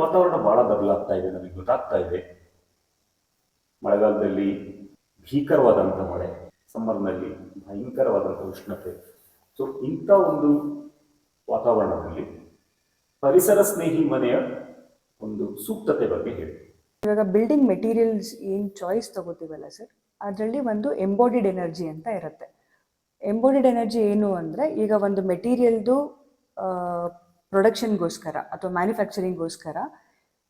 ವಾತಾವರಣ ಬಹಳ ಬದಲಾಗ್ತಾ ಇದೆ, ನಮಗೆ ಗೊತ್ತಾಗ್ತಾ ಇದೆ. ಮಳೆಗಾಲದಲ್ಲಿ ಭೀಕರವಾದಂಥ ಮಳೆ, ಸಮ್ಮರ್ನಲ್ಲಿ ಭಯಂಕರವಾದಂಥ ಉಷ್ಣತೆ. ಸೊ ಇಂಥ ಒಂದು ವಾತಾವರಣದಲ್ಲಿ ಪರಿಸರ ಸ್ನೇಹಿ ಮನೆಯ ಒಂದು ಸೂಕ್ತತೆ ಬಗ್ಗೆ ಹೇಳಿ. ಇವಾಗ ಬಿಲ್ಡಿಂಗ್ ಮೆಟೀರಿಯಲ್ಸ್ ಏನು ಚಾಯ್ಸ್ ತಗೋತೀವಲ್ಲ ಸರ್, ಅದರಲ್ಲಿ ಒಂದು ಎಂಬೋಡಿಡ್ ಎನರ್ಜಿ ಅಂತ ಇರುತ್ತೆ. ಎಂಬೋಡಿಡ್ ಎನರ್ಜಿ ಏನು ಅಂದರೆ, ಈಗ ಒಂದು ಮೆಟೀರಿಯಲ್ದು ಪ್ರೊಡಕ್ಷನ್ಗೋಸ್ಕರ ಅಥವಾ ಮ್ಯಾನುಫ್ಯಾಕ್ಚರಿಂಗ್ಗೋಸ್ಕರ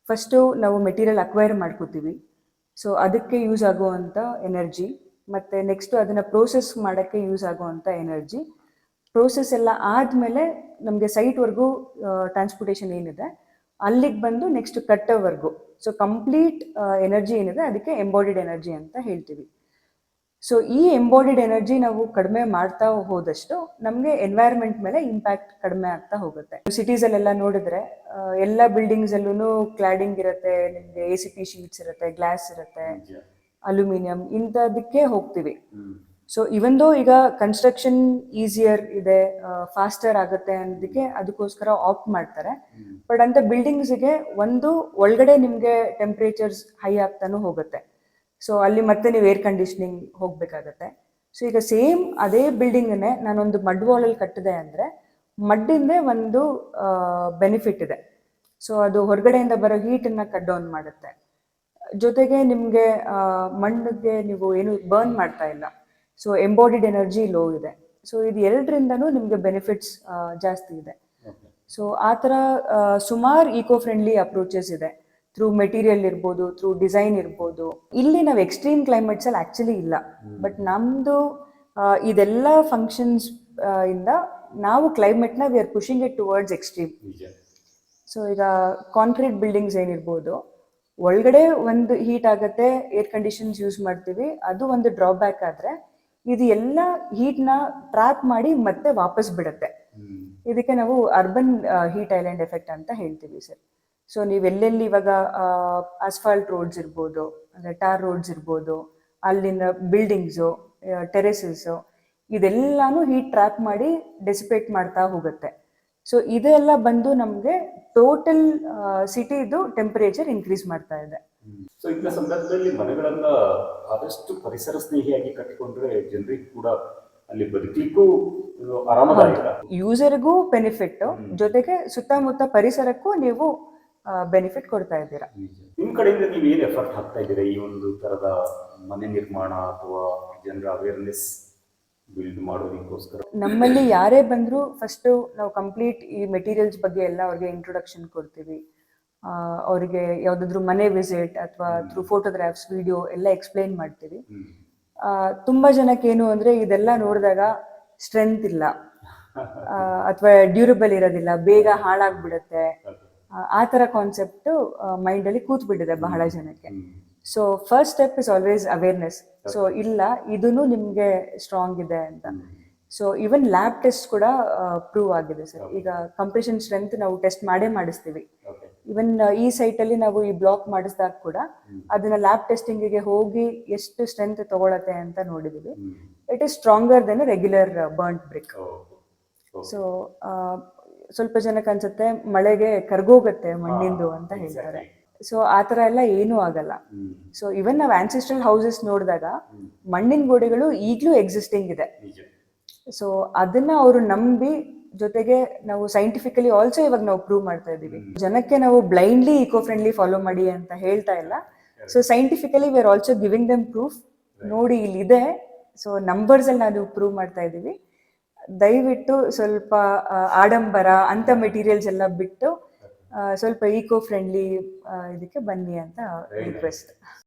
ಫಸ್ಟು ನಾವು ಮೆಟೀರಿಯಲ್ ಅಕ್ವೈರ್ ಮಾಡ್ಕೋತೀವಿ. ಸೊ ಅದಕ್ಕೆ ಯೂಸ್ ಆಗುವಂಥ ಎನರ್ಜಿ, ಮತ್ತು ನೆಕ್ಸ್ಟು ಅದನ್ನು ಪ್ರೋಸೆಸ್ ಮಾಡೋಕ್ಕೆ ಯೂಸ್ ಆಗುವಂಥ ಎನರ್ಜಿ. ಪ್ರೋಸೆಸ್ ಎಲ್ಲ ಆದಮೇಲೆ ನಮಗೆ ಸೈಟ್ವರೆಗೂ ಟ್ರಾನ್ಸ್ಪೋರ್ಟೇಷನ್ ಏನಿದೆ ಅಲ್ಲಿಗೆ ಬಂದು ನೆಕ್ಸ್ಟ್ ಕಟ್ಟೋವರೆಗೂ, ಸೊ ಕಂಪ್ಲೀಟ್ ಎನರ್ಜಿ ಏನಿದೆ ಅದಕ್ಕೆ ಎಂಬೋಡಿಡ್ ಎನರ್ಜಿ ಅಂತ ಹೇಳ್ತೀವಿ. ಸೊ ಈ ಎಂಬೋಡಿಡ್ ಎನರ್ಜಿ ನಾವು ಕಡಿಮೆ ಮಾಡ್ತಾ ಹೋದಷ್ಟು ನಮಗೆ ಎನ್ವೈರ್ಮೆಂಟ್ ಮೇಲೆ ಇಂಪ್ಯಾಕ್ಟ್ ಕಡಿಮೆ ಆಗ್ತಾ ಹೋಗುತ್ತೆ. ಸಿಟೀಸಲ್ಲೆಲ್ಲ ನೋಡಿದ್ರೆ ಎಲ್ಲ ಬಿಲ್ಡಿಂಗ್ಸಲ್ಲೂ ಕ್ಲಾಡಿಂಗ್ ಇರುತ್ತೆ, ನಿಮಗೆ ACP ಶೀಟ್ಸ್ ಇರುತ್ತೆ, ಗ್ಲಾಸ್ ಇರುತ್ತೆ, ಅಲ್ಯೂಮಿನಿಯಂ, ಇಂಥದಕ್ಕೆ ಹೋಗ್ತೀವಿ. ಸೊ ಇವನ್ ದೋ ಈಗ ಕನ್ಸ್ಟ್ರಕ್ಷನ್ ಈಸಿಯರ್ ಇದೆ, ಫಾಸ್ಟರ್ ಆಗುತ್ತೆ ಅನ್ನೋದಕ್ಕೆ ಅದಕ್ಕೋಸ್ಕರ ಆಪ್ಟ್ ಮಾಡ್ತಾರೆ. ಬಟ್ ಅಂತ ಬಿಲ್ಡಿಂಗ್ಸ್ಗೆ ಒಂದು ಒಳಗಡೆ ನಿಮಗೆ ಟೆಂಪ್ರೇಚರ್ಸ್ ಹೈ ಆಗ್ತಾನೂ ಹೋಗುತ್ತೆ. ಸೊ ಅಲ್ಲಿ ಮತ್ತೆ ನೀವು ಏರ್ ಕಂಡೀಷ್ನಿಂಗ್ ಹೋಗಬೇಕಾಗತ್ತೆ. ಸೊ ಈಗ ಸೇಮ್ ಅದೇ ಬಿಲ್ಡಿಂಗನ್ನೇ ನಾನೊಂದು ಮಡ್ ವಾಲಲ್ಲಿ ಕಟ್ಟಿದೆ ಅಂದರೆ ಮಡ್ಡಿಂದ ಒಂದು ಬೆನಿಫಿಟ್ ಇದೆ. ಸೊ ಅದು ಹೊರಗಡೆಯಿಂದ ಬರೋ ಹೀಟನ್ನು ಕಟ್ ಡೌನ್ ಮಾಡುತ್ತೆ. ಜೊತೆಗೆ ನಿಮಗೆ ಮಣ್ಣಿಗೆ ನೀವು ಏನು ಬರ್ನ್ ಮಾಡ್ತಾ ಇಲ್ಲ. ಸೊ ಎಂಬೋಡಿಡ್ ಎನರ್ಜಿ ಲೋ ಇದೆ. ಸೊ ಇದು ಎರಡರಿಂದನೂ ನಿಮಗೆ ಬೆನಿಫಿಟ್ಸ್ ಜಾಸ್ತಿ ಇದೆ. ಸೊ ಆ ಥರ ಸುಮಾರು ಈಕೋ ಫ್ರೆಂಡ್ಲಿ ಅಪ್ರೋಚಸ್ ಇದೆ. ಥ್ರೂ ಮೆಟೀರಿಯಲ್ ಇರ್ಬೋದು, ಥ್ರೂ ಡಿಸೈನ್ ಇರ್ಬೋದು. ಇಲ್ಲಿ ನಾವು ಎಕ್ಸ್ಟ್ರೀಮ್ ಕ್ಲೈಮೇಟ್ಸಲ್ಲಿ ಆ್ಯಕ್ಚುಲಿ ಇಲ್ಲ. ಬಟ್ ನಮ್ಮದು ಇದೆಲ್ಲ ಫಂಕ್ಷನ್ಸ್ ಇಂದ ನಾವು ಕ್ಲೈಮೇಟ್ನ we are pushing it towards extreme. So ಈಗ ಕಾಂಕ್ರೀಟ್ ಬಿಲ್ಡಿಂಗ್ಸ್ ಏನಿರ್ಬೋದು, ಒಳಗಡೆ ಒಂದು ಹೀಟ್ ಆಗುತ್ತೆ, ಏರ್ ಕಂಡೀಷನ್ಸ್ ಯೂಸ್ ಮಾಡ್ತೀವಿ, ಅದು ಒಂದು ಡ್ರಾಬ್ಯಾಕ್. ಆದರೆ ಇದು ಎಲ್ಲ ಹೀಟ್ನ ಟ್ರ್ಯಾಪ್ ಮಾಡಿ ಮತ್ತೆ ವಾಪಸ್ ಬಿಡುತ್ತೆ. ಇದಕ್ಕೆ ನಾವು ಅರ್ಬನ್ ಹೀಟ್ ಐಲ್ಯಾಂಡ್ ಎಫೆಕ್ಟ್ ಅಂತ ಹೇಳ್ತೀವಿ ಸರ್. ಸೊ ನೀವೆಲ್ಲೆಲ್ಲಿ ಇವಾಗ ಅಸ್ಫಾಲ್ಟ್ ರೋಡ್ಸ್ ಇರ್ಬೋದು, ಅಂದರೆ ಟಾರ್ ರೋಡ್ಸ್ ಇರ್ಬೋದು, ಅಲ್ಲಿನ ಬಿಲ್ಡಿಂಗ್ಸು, ಟೆರೆಸಸ್ಸು, ಇದೆಲ್ಲಾನು ಹೀಟ್ ಟ್ರ್ಯಾಪ್ ಮಾಡಿ ಡೆಸಿಪೇಟ್ ಮಾಡ್ತಾ ಹೋಗುತ್ತೆ. ಸೊ ಇದೆಲ್ಲ ಬಂದು ನಮಗೆ ಟೋಟಲ್ ಸಿಟಿದು ಟೆಂಪರೇಚರ್ ಇನ್ಕ್ರೀಸ್ ಮಾಡ್ತಾ ಇದೆ. ಸೊ ಇಂಥ ಸಂದರ್ಭದಲ್ಲಿ ಮನೆಗಳನ್ನ ಆದಷ್ಟು ಪರಿಸರ ಸ್ನೇಹಿಯಾಗಿ ಕಟ್ಟಿಕೊಂಡ್ರೆ ಜನರಿಗೆ ಕೂಡ ಅಲ್ಲಿ ಬದುಕಲಿಕ್ಕೂ ಆರಾಮದಾಯಕ, ಯೂಸರ್ಗೂ ಬೆನಿಫಿಟ್, ಜೊತೆಗೆ ಸುತ್ತಮುತ್ತ ಪರಿಸರಕ್ಕೂ ನೀವು ಬೆನಿಫಿಟ್ ಕೊಡ್ತಾ ಇದ್ದೀರಾ. ನಿಮ್ ಕಡೆಯಿಂದ ನೀವು ಏನು ಎಫರ್ಟ್ ಹಾಕ್ತಾ ಇದ್ದೀರಾ ಈ ಒಂದು ತರದ ಮನೆ ನಿರ್ಮಾಣ ಅಥವಾ ಜನರ ಅವೇರ್ನೆಸ್ ಬಿಲ್ಡ್ ಮಾಡೋದಕ್ಕೋಸ್ಕರ? ನಮ್ಮಲ್ಲಿ ಯಾರೇ ಬಂದರೂ ಫಸ್ಟು ನಾವು ಕಂಪ್ಲೀಟ್ ಈ ಮೆಟೀರಿಯಲ್ಸ್ ಬಗ್ಗೆ ಎಲ್ಲ ಅವ್ರಿಗೆ ಇಂಟ್ರೊಡಕ್ಷನ್ ಕೊಡ್ತೀವಿ. ಅವರಿಗೆ ಯಾವುದಾದ್ರೂ ಮನೆ ವಿಸಿಟ್ ಅಥವಾ ಥ್ರೂ ಫೋಟೋಗ್ರಾಫ್ಸ್, ವಿಡಿಯೋ ಎಲ್ಲ ಎಕ್ಸ್ಪ್ಲೈನ್ ಮಾಡ್ತೀವಿ. ತುಂಬ ಜನಕ್ಕೇನು ಅಂದರೆ ಇದೆಲ್ಲ ನೋಡಿದಾಗ ಸ್ಟ್ರೆಂತ್ ಇಲ್ಲ ಅಥವಾ ಡ್ಯೂರಬಲ್ ಇರೋದಿಲ್ಲ, ಬೇಗ ಹಾಳಾಗ್ಬಿಡುತ್ತೆ, ಆ ಥರ ಕಾನ್ಸೆಪ್ಟು ಮೈಂಡಲ್ಲಿ ಕೂತ್ಬಿಟ್ಟಿದೆ ಬಹಳ ಜನಕ್ಕೆ. So first step is always awareness. So ಇಲ್ಲ, ಇದೂ ನಿಮಗೆ ಸ್ಟ್ರಾಂಗ್ ಇದೆ ಅಂತ. ಸೊ ಈವನ್ ಲ್ಯಾಬ್ ಟೆಸ್ಟ್ ಕೂಡ ಪ್ರೂವ್ ಆಗಿದೆ ಸರ್. ಈಗ ಕಂಪ್ರೆಷನ್ ಸ್ಟ್ರೆಂತ್ ನಾವು ಟೆಸ್ಟ್ ಮಾಡಿಸ್ತೀವಿ. ಇವನ್ ಈ ಸೈಟಲ್ಲಿ ನಾವು ಈ ಬ್ಲಾಕ್ ಮಾಡಿಸಿದಾಗ ಕೂಡ ಅದನ್ನ ಲ್ಯಾಬ್ ಟೆಸ್ಟಿಂಗಿಗೆ ಹೋಗಿ ಎಷ್ಟು ಸ್ಟ್ರೆಂತ್ ತಗೊಳತ್ತೆ ಅಂತ ನೋಡಿದೀವಿ. It is stronger than regular burnt brick. So ಸ್ವಲ್ಪ ಜನಕ್ಕೆ ಅನ್ಸುತ್ತೆ ಮಳೆಗೆ ಕರ್ಗೋಗುತ್ತೆ ಮಣ್ಣಿಂದು ಅಂತ ಹೇಳ್ತಾರೆ. ಸೊ ಆ ಥರ ಎಲ್ಲ ಏನೂ ಆಗಲ್ಲ. ಸೊ ಇವನ್ ನಾವು ಆನ್ಸಿಸ್ಟ್ರಲ್ ಹೌಸಸ್ ನೋಡಿದಾಗ ಮಣ್ಣಿನ ಗೋಡೆಗಳು ಈಗಲೂ ಎಕ್ಸಿಸ್ಟಿಂಗ್ ಇದೆ. ಸೊ ಅದನ್ನ ಅವರು ನಂಬಿ, ಜೊತೆಗೆ ನಾವು ಸೈಂಟಿಫಿಕಲಿ ಆಲ್ಸೋ ಇವಾಗ ನಾವು ಪ್ರೂವ್ ಮಾಡ್ತಾ ಇದ್ದೀವಿ. ಜನಕ್ಕೆ ನಾವು ಬ್ಲೈಂಡ್ಲಿ ಈಕೋ ಫ್ರೆಂಡ್ಲಿ ಫಾಲೋ ಮಾಡಿ ಅಂತ ಹೇಳ್ತಾ ಇಲ್ಲ. So scientifically we are also giving them proof. ನೋಡಿ ಇಲ್ಲಿದೆ, ಸೊ ನಂಬರ್ಸ್ ಅಲ್ಲಿ ನಾವು ಪ್ರೂವ್ ಮಾಡ್ತಾ ಇದ್ದೀವಿ. ದಯವಿಟ್ಟು ಸ್ವಲ್ಪ ಆಡಂಬರ ಅಂತ ಮೆಟೀರಿಯಲ್ಸ್ ಎಲ್ಲ ಬಿಟ್ಟು ಸ್ವಲ್ಪ ಈಕೋ ಫ್ರೆಂಡ್ಲಿ ಇದಕ್ಕೆ ಬನ್ನಿ ಅಂತ ರಿಕ್ವೆಸ್ಟ್.